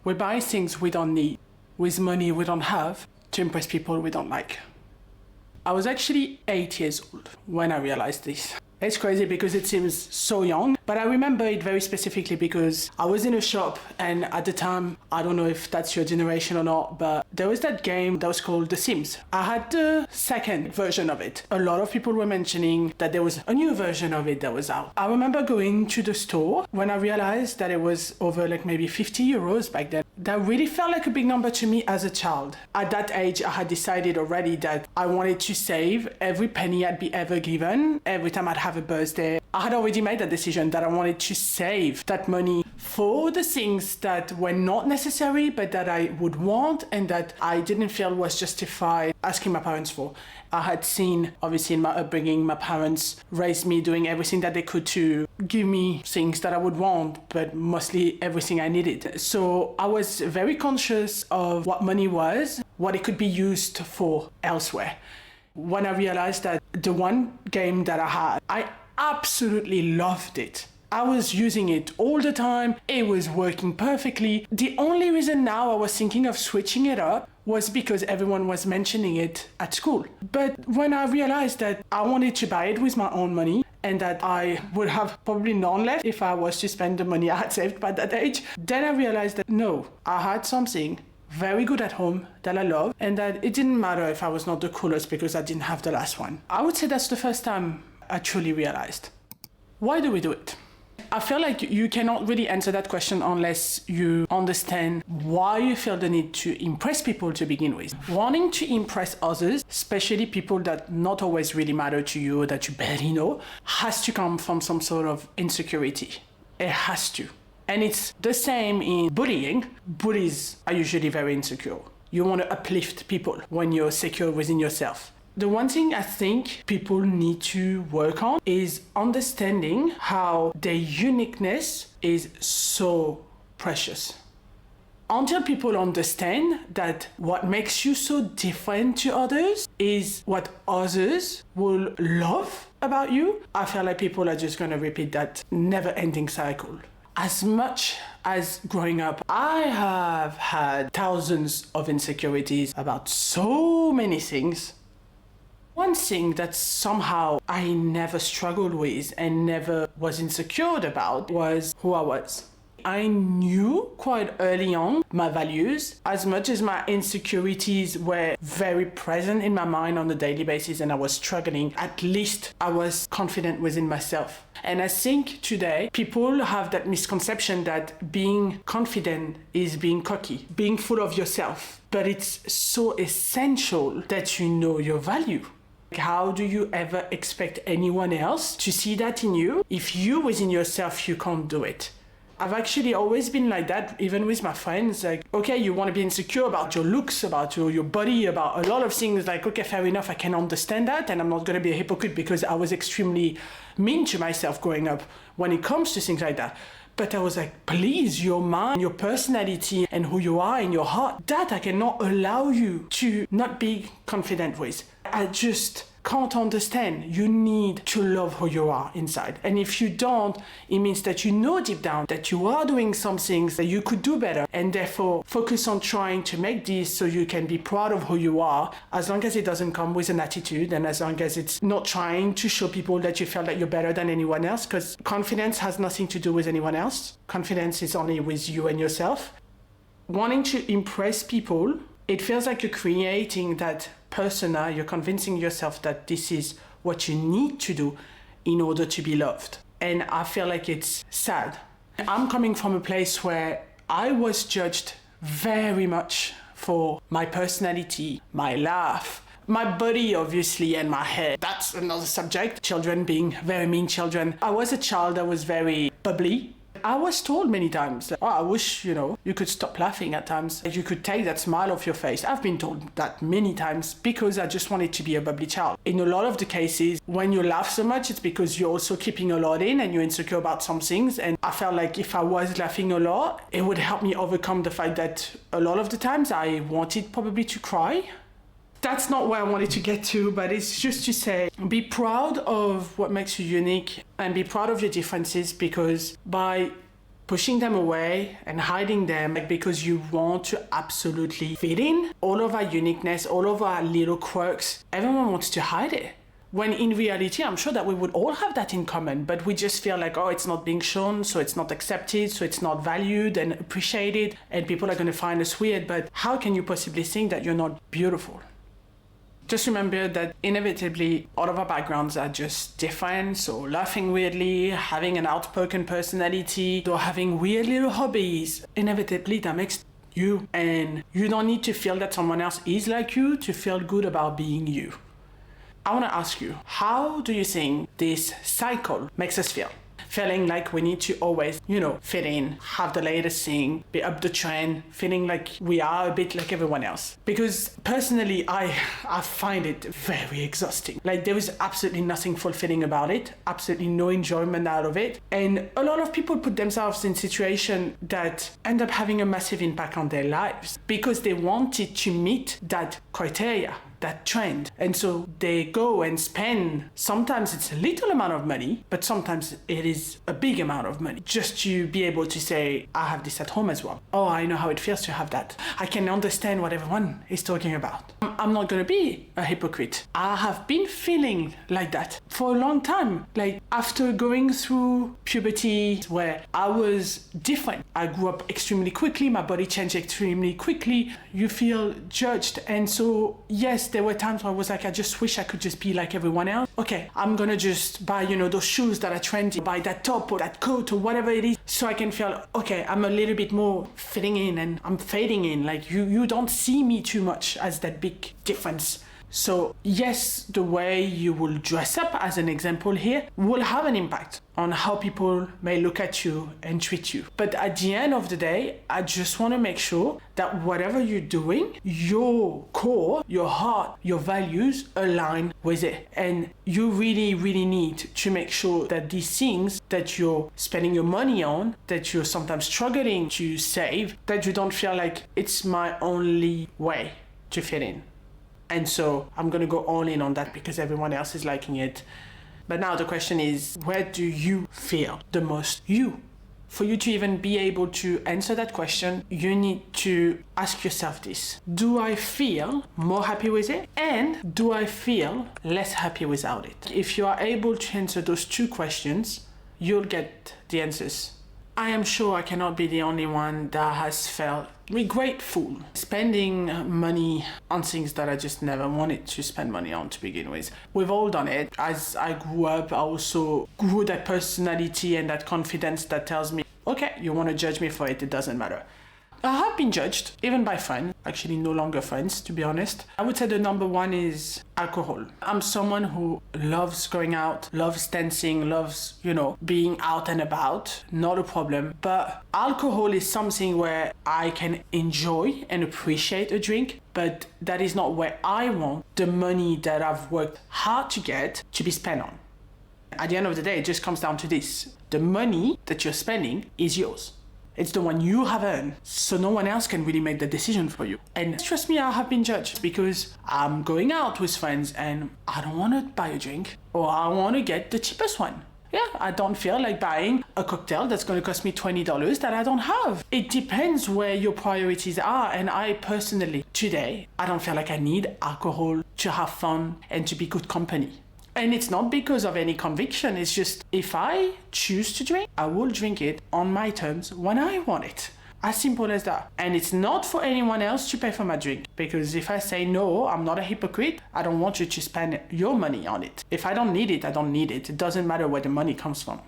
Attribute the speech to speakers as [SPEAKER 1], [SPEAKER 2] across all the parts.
[SPEAKER 1] We buy things we don't need with money we don't have to impress people we don't like. I was actually 8 years old when I realized this. It's crazy because it seems so young, but I remember it very specifically because I was in a shop and at the time, I don't know if that's your generation or not, but there was that game that was called The Sims. I had the second version of it. A lot of people were mentioning that there was a new version of it that was out. I remember going to the store when I realized that it was over like maybe 50 euros back then. That really felt like a big number to me as a child. At that age, I had decided already that I wanted to save every penny I'd be ever given, every time I'd have a birthday. I had already made that decision that I wanted to save that money for the things that were not necessary, but that I would want and that I didn't feel was justified asking my parents for. I had seen, obviously in my upbringing, my parents raised me doing everything that they could to give me things that I would want, but mostly everything I needed. So I was very conscious of what money was, what it could be used for elsewhere. When I realized that the one game that I had, I absolutely loved it. I was using it all the time. It was working perfectly. The only reason now I was thinking of switching it up was because everyone was mentioning it at school. But when I realized that I wanted to buy it with my own money and that I would have probably none left if I was to spend the money I had saved by that age, then I realized that no, I had something very good at home that I love and that it didn't matter if I was not the coolest because I didn't have the last one. I would say that's the first time I truly realized. Why do we do it? I feel like you cannot really answer that question unless you understand why you feel the need to impress people to begin with. Wanting to impress others, especially people that not always really matter to you or that you barely know, has to come from some sort of insecurity. It has to. And it's the same in bullying. Bullies are usually very insecure. You want to uplift people when you're secure within yourself. The one thing I think people need to work on is understanding how their uniqueness is so precious. Until people understand that what makes you so different to others is what others will love about you, I feel like people are just going to repeat that never-ending cycle. As much as growing up, I have had thousands of insecurities about so many things. One thing that somehow I never struggled with and never was insecure about was who I was. I knew quite early on my values, as much as my insecurities were very present in my mind on a daily basis and I was struggling, at least I was confident within myself. And I think today people have that misconception that being confident is being cocky, being full of yourself. But it's so essential that you know your value. How do you ever expect anyone else to see that in you if you within yourself you can't do it? I've actually always been like that, even with my friends. Like, okay, you want to be insecure about your looks, about your body, about a lot of things. Like, okay, fair enough, I can understand that, and I'm not going to be a hypocrite because I was extremely mean to myself growing up when it comes to things like that. But I was like, please, your mind, your personality, and who you are in your heart, that I cannot allow you to not be confident with. I just can't understand. You need to love who you are inside. And if you don't, it means that you know deep down that you are doing some things that you could do better. And therefore, focus on trying to make this so you can be proud of who you are, as long as it doesn't come with an attitude and as long as it's not trying to show people that you feel that you're better than anyone else, because confidence has nothing to do with anyone else. Confidence is only with you and yourself. Wanting to impress people, it feels like you're creating that persona, you're convincing yourself that this is what you need to do in order to be loved. And I feel like it's sad. I'm coming from a place where I was judged very much for my personality, my laugh, my body, obviously, and my hair. That's another subject. Children being very mean children. I was a child that was very bubbly. I was told many times, oh, I wish, you could stop laughing at times. You could take that smile off your face. I've been told that many times because I just wanted to be a bubbly child. In a lot of the cases, when you laugh so much, it's because you're also keeping a lot in and you're insecure about some things. And I felt like if I was laughing a lot, it would help me overcome the fact that a lot of the times I wanted probably to cry. That's not where I wanted to get to, but it's just to say, be proud of what makes you unique and be proud of your differences, because by pushing them away and hiding them because you want to absolutely fit in. All of our uniqueness, all of our little quirks, everyone wants to hide it. When in reality, I'm sure that we would all have that in common, but we just feel like, oh, it's not being shown, so it's not accepted, so it's not valued and appreciated, and people are going to find us weird. But how can you possibly think that you're not beautiful? Just remember that inevitably all of our backgrounds are just different. So laughing weirdly, having an outspoken personality, or having weird little hobbies, inevitably that makes you. And you don't need to feel that someone else is like you to feel good about being you. I want to ask you, how do you think this cycle makes us feel? Feeling like we need to always, fit in, have the latest thing, be up the trend, feeling like we are a bit like everyone else. Because personally, I find it very exhausting. Like there is absolutely nothing fulfilling about it, absolutely no enjoyment out of it. And a lot of people put themselves in situations that end up having a massive impact on their lives because they wanted to meet that criteria, that trend. And so they go and spend, sometimes it's a little amount of money, but sometimes it is a big amount of money just to be able to say, I have this at home as well. Oh, I know how it feels to have that. I can understand what everyone is talking about. I'm not going to be a hypocrite. I have been feeling like that for a long time. Like after going through puberty where I was different, I grew up extremely quickly, my body changed extremely quickly, you feel judged. And so, yes, there were times where I was like, I just wish I could just be like everyone else. Okay, I'm gonna just buy, those shoes that are trendy, buy that top or that coat or whatever it is, so I can feel, okay, I'm a little bit more fitting in and I'm fading in. Like you don't see me too much as that big difference. So yes, the way you will dress up, as an example here, will have an impact on how people may look at you and treat you. But at the end of the day, I just want to make sure that whatever you're doing, your core, your heart, your values align with it. And you really, really need to make sure that these things that you're spending your money on, that you're sometimes struggling to save, that you don't feel like it's my only way to fit in. And so I'm going to go all in on that because everyone else is liking it. But now the question is, where do you feel the most you? For you to even be able to answer that question, you need to ask yourself this. Do I feel more happy with it? And do I feel less happy without it? If you are able to answer those two questions, you'll get the answers. I am sure I cannot be the only one that has felt regretful spending money on things that I just never wanted to spend money on to begin with. We've all done it. As I grew up, I also grew that personality and that confidence that tells me, okay, you want to judge me for it, it doesn't matter. I have been judged, even by friends, actually no longer friends, to be honest. I would say the number one is alcohol. I'm someone who loves going out, loves dancing, loves, being out and about, not a problem. But alcohol is something where I can enjoy and appreciate a drink, but that is not where I want the money that I've worked hard to get to be spent on. At the end of the day, it just comes down to this. The money that you're spending is yours. It's the one you have earned, so no one else can really make the decision for you. And trust me, I have been judged because I'm going out with friends and I don't want to buy a drink or I want to get the cheapest one. Yeah, I don't feel like buying a cocktail that's going to cost me $20 that I don't have. It depends where your priorities are. And I personally, today, I don't feel like I need alcohol to have fun and to be good company. And it's not because of any conviction, it's just if I choose to drink, I will drink it on my terms when I want it. As simple as that. And it's not for anyone else to pay for my drink. Because if I say no, I'm not a hypocrite, I don't want you to spend your money on it. If I don't need it, I don't need it. It doesn't matter where the money comes from.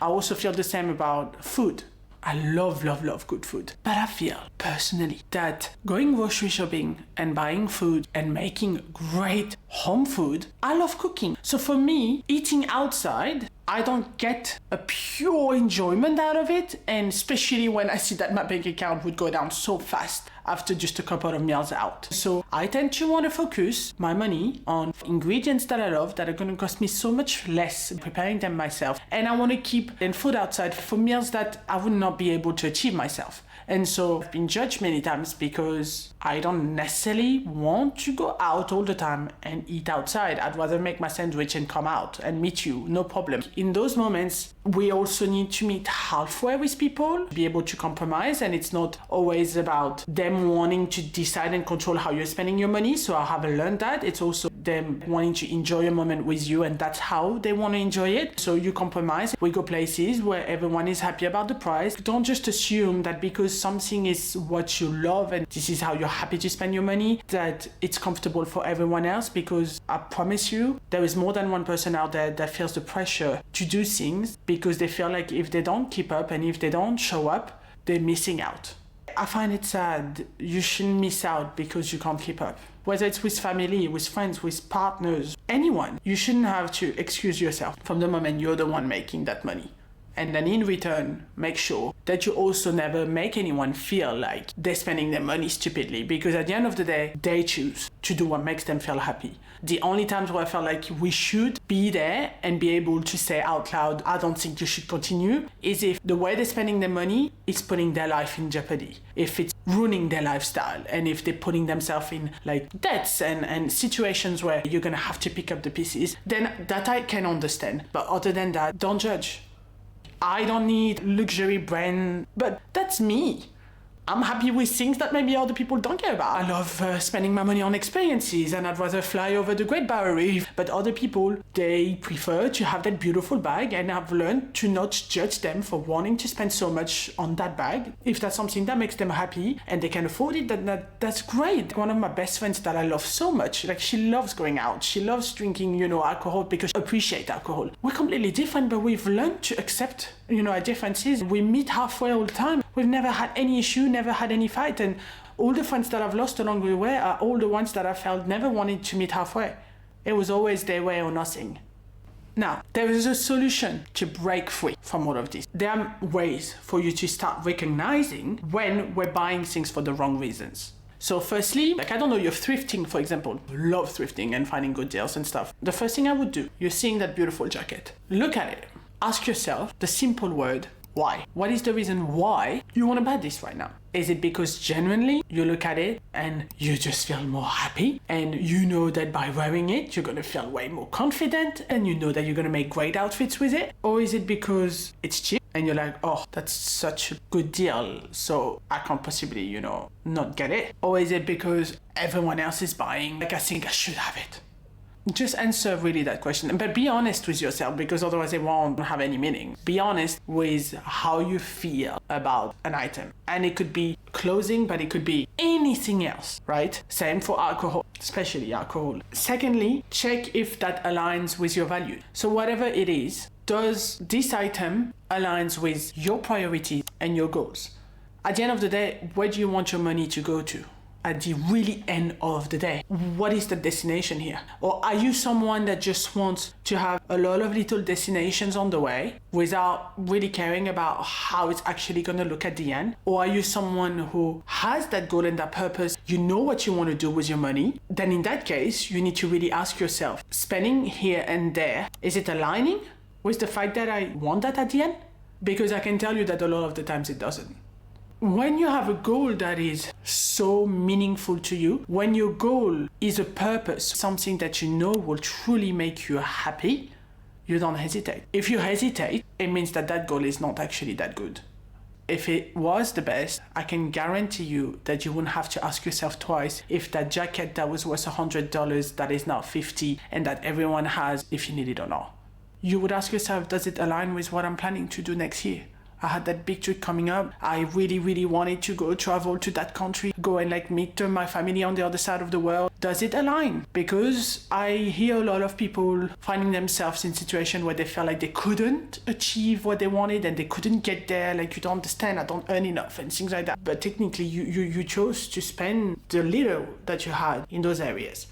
[SPEAKER 1] I also feel the same about food. I love good food. But I feel personally that going grocery shopping and buying food and making great home food, I love cooking. So for me, eating outside, I don't get a pure enjoyment out of it. And especially when I see that my bank account would go down so fast after just a couple of meals out. So I tend to want to focus my money on ingredients that I love that are going to cost me so much less preparing them myself. And I want to keep food outside for meals that I would not be able to achieve myself. And so I've been judged many times because I don't necessarily want to go out all the time and eat outside. I'd rather make my sandwich and come out and meet you, no problem. In those moments, we also need to meet halfway with people, be able to compromise, and it's not always about them wanting to decide and control how you're spending your money. So I have learned that. It's also them wanting to enjoy a moment with you, and that's how they want to enjoy it. So you compromise. We go places where everyone is happy about the price. Don't just assume that because something is what you love and this is how you're happy to spend your money, that it's comfortable for everyone else, because I promise you, there is more than one person out there that feels the pressure to do things because they feel like if they don't keep up and if they don't show up, they're missing out. I find it sad. You shouldn't miss out because you can't keep up. Whether it's with family, with friends, with partners, anyone, you shouldn't have to excuse yourself from the moment you're the one making that money. And then in return, make sure that you also never make anyone feel like they're spending their money stupidly, because at the end of the day, they choose to do what makes them feel happy. The only times where I felt like we should be there and be able to say out loud, I don't think you should continue, is if the way they're spending their money is putting their life in jeopardy. If it's ruining their lifestyle, and if they're putting themselves in like debts and situations where you're gonna have to pick up the pieces, then that I can understand. But other than that, don't judge. I don't need luxury brand, but that's me. I'm happy with things that maybe other people don't care about. I love spending my money on experiences, and I'd rather fly over the Great Barrier Reef. But other people, they prefer to have that beautiful bag, and I've learned to not judge them for wanting to spend so much on that bag. If that's something that makes them happy and they can afford it, that's great. One of my best friends that I love so much, like she loves going out. She loves drinking, alcohol because she appreciates alcohol. We're completely different, but we've learned to accept, our differences. We meet halfway all the time. We've never had any issue, never had any fight, and all the friends that I've lost along the way are all the ones that I felt never wanted to meet halfway. It was always their way or nothing. Now, there is a solution to break free from all of this. There are ways for you to start recognizing when we're buying things for the wrong reasons. So firstly, you're thrifting, for example. Love thrifting and finding good deals and stuff. The first thing I would do, you're seeing that beautiful jacket. Look at it. Ask yourself the simple word, why? What is the reason why you want to buy this right now? Is it because genuinely you look at it and you just feel more happy, and you know that by wearing it you're going to feel way more confident, and you know that you're going to make great outfits with it? Or is it because it's cheap and you're like, oh, that's such a good deal, so I can't possibly, not get it? Or is it because everyone else is buying, like I think I should have it? Just answer really that question, but be honest with yourself, because otherwise it won't have any meaning. Be honest with how you feel about an item. And it could be clothing, but it could be anything else, right? Same for alcohol, especially alcohol. Secondly, check if that aligns with your value. So whatever it is, does this item aligns with your priorities and your goals? At the end of the day, where do you want your money to go to? At the really end of the day, what is the destination here? Or are you someone that just wants to have a lot of little destinations on the way without really caring about how it's actually going to look at the end? Or are you someone who has that goal and that purpose? You know what you want to do with your money? Then in that case, you need to really ask yourself, spending here and there, is it aligning with the fact that I want that at the end? Because I can tell you that a lot of the times it doesn't. When you have a goal that is so meaningful to you, when your goal is a purpose, something that you know will truly make you happy, you don't hesitate. If you hesitate, it means that that goal is not actually that good. If it was the best, I can guarantee you that you wouldn't have to ask yourself twice if that jacket that was worth $100 that is now $50 and that everyone has, if you need it or not. You would ask yourself, does it align with what I'm planning to do next year? I had that big trip coming up. I really, really wanted to go travel to that country, go and meet my family on the other side of the world. Does it align? Because I hear a lot of people finding themselves in situations where they felt like they couldn't achieve what they wanted and they couldn't get there. Like, you don't understand, I don't earn enough and things like that. But technically, you chose to spend the little that you had in those areas.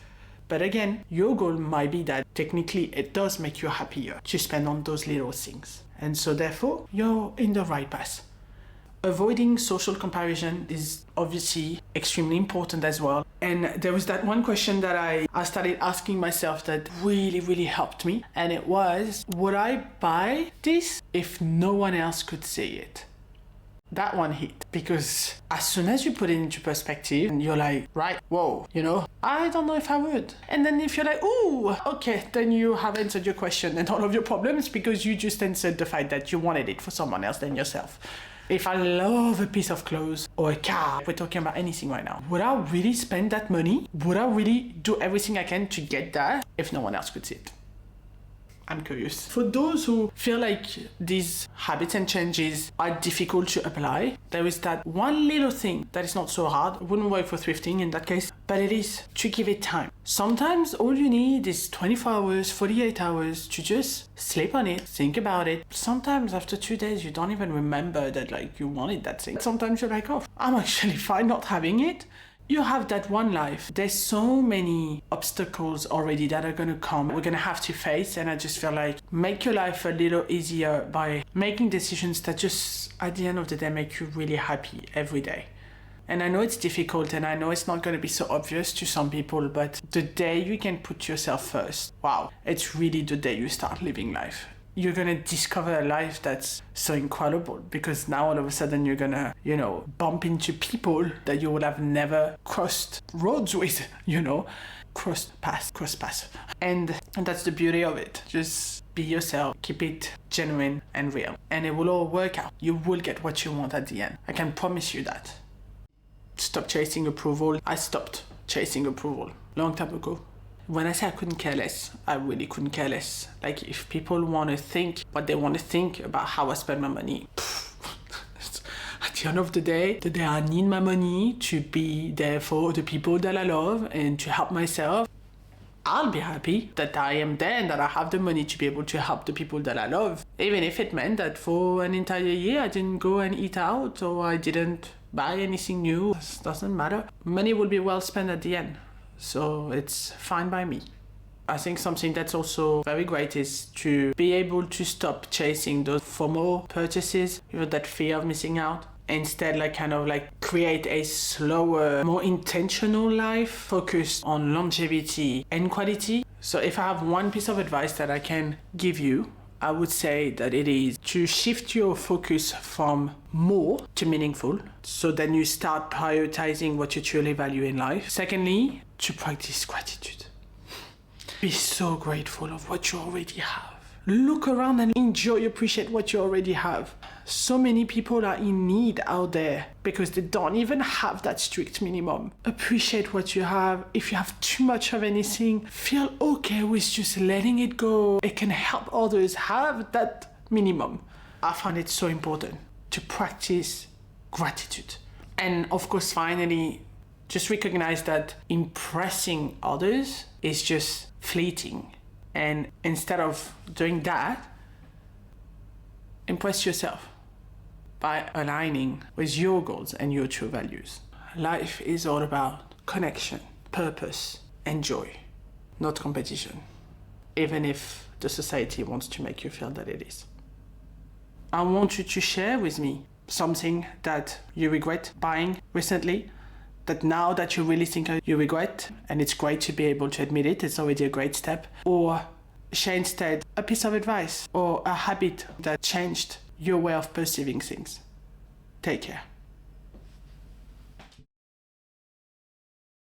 [SPEAKER 1] But again, your goal might be that technically it does make you happier to spend on those little things. And so therefore, you're in the right path. Avoiding social comparison is obviously extremely important as well. And there was that one question that I started asking myself that really, really helped me. And it was, would I buy this if no one else could see it? that one hit, because as soon as you put it into perspective and you're like, right, whoa, I don't know if I would. And then if you're like, ooh, okay, then you have answered your question and all of your problems, because you just answered the fact that you wanted it for someone else than yourself. If I love a piece of clothes or a car, we're talking about anything right now, would I really spend that money? Would I really do everything I can to get that if no one else could see it? I'm curious. For those who feel like these habits and changes are difficult to apply, there is that one little thing that is not so hard. It wouldn't work for thrifting in that case, but it is to give it time. Sometimes all you need is 24 hours, 48 hours to just sleep on it, think about it. Sometimes after 2 days, you don't even remember that you wanted that thing. Sometimes you're like, oh, I'm actually fine not having it. You have that one life. There's so many obstacles already that are going to come. We're going to have to face. And I just feel like make your life a little easier by making decisions that just at the end of the day make you really happy every day. And I know it's difficult and I know it's not going to be so obvious to some people, but the day you can put yourself first, wow, it's really the day you start living life. You're going to discover a life that's so incredible, because now all of a sudden you're going to, bump into people that you would have never crossed roads with, cross paths. And that's the beauty of it. Just be yourself, keep it genuine and real, and it will all work out. You will get what you want at the end. I can promise you that. Stop chasing approval. I stopped chasing approval long time ago. When I say I couldn't care less, I really couldn't care less. Like, if people want to think what they want to think about how I spend my money, at the end of the day I need my money to be there for the people that I love and to help myself, I'll be happy that I am there and that I have the money to be able to help the people that I love. Even if it meant that for an entire year I didn't go and eat out or I didn't buy anything new, it doesn't matter. Money will be well spent at the end. So it's fine by me. I think something that's also very great is to be able to stop chasing those FOMO purchases, that fear of missing out. Instead, create a slower, more intentional life focused on longevity and quality. So if I have one piece of advice that I can give you, I would say that it is to shift your focus from more to meaningful. So then you start prioritizing what you truly value in life. Secondly, to practice gratitude. Be so grateful of what you already have. Look around and enjoy, appreciate what you already have. So many people are in need out there because they don't even have that strict minimum. Appreciate what you have. If you have too much of anything, feel okay with just letting it go. It can help others have that minimum. I find it so important to practice gratitude. And of course, finally, just recognize that impressing others is just fleeting. And instead of doing that, impress yourself by aligning with your goals and your true values. Life is all about connection, purpose, and joy, not competition, even if the society wants to make you feel that it is. I want you to share with me something that you regret buying recently, that now that you really think you regret, and it's great to be able to admit it, it's already a great step. Or share instead a piece of advice or a habit that changed your way of perceiving things. Take care.